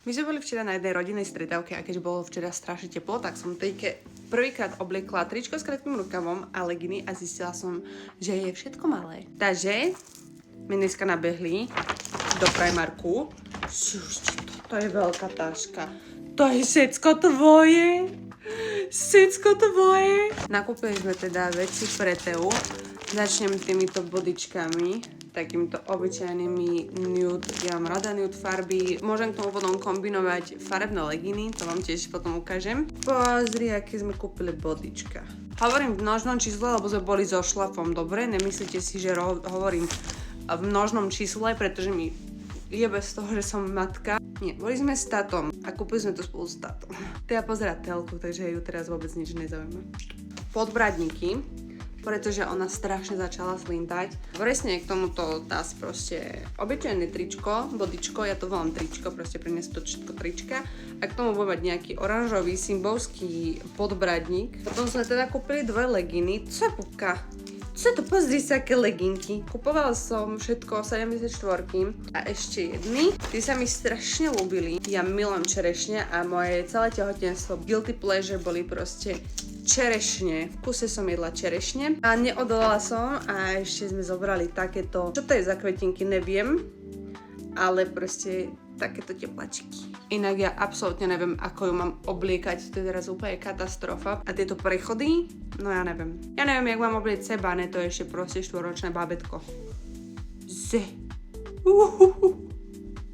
My sme boli včera na jednej rodinnej stretávke a keďže bolo včera strašne teplo, tak som Tejke prvýkrát obliekla tričko s krátkym rukavom a leginy a zistila som, že je všetko malé. Takže my dneska nabehli do Primarku. To je veľká taška. To je všetko tvoje. Všetko tvoje. Nakúpili sme teda veci pre Teu. Začnem týmito bodičkami, takýmito obyčajnými nude. Ja mám rada nude farby. Môžem k tomu potom kombinovať farebné leginy, to vám tiež potom ukážem. Pozri, aké sme kúpili bodička. Hovorím v množnom čísle, lebo sme boli so šlafom, dobre? Nemyslíte si, že hovorím v množnom čísle, pretože mi je bez toho, že som matka. Nie, boli sme s tátom a kúpili sme to spolu s tátom. Teda pozerá telku, takže ju teraz vôbec nič nezaujíma. Podbradníky, pretože ona strašne začala slintať. Presne k tomuto dás proste obyčajné tričko, bodičko, ja to volám tričko, proste priniesť to všetko trička. A k tomu bude mať nejaký oranžový symbolský podbradník. Potom sme teda kúpili dve leginy. Co je pupka? Čo to? Pozri sa, aké leginky. Kupovala som všetko 74 a ešte jedny. Tí sa mi strašne ľúbili. Ja milujem čerešne a moje celé tehotenstvo guilty pleasure boli proste čerešne. V kuse som jedla čerešne a neodolala som a ešte sme zobrali takéto, čo to je za kvetinky, neviem, ale proste takéto teplačky. Inak ja absolútne neviem, ako ju mám obliekať, to je teraz úplne katastrofa. A tieto prechody, no ja neviem. Ja neviem, jak mám obliecť seba, ne, to je ešte proste 4-ročné bábätko.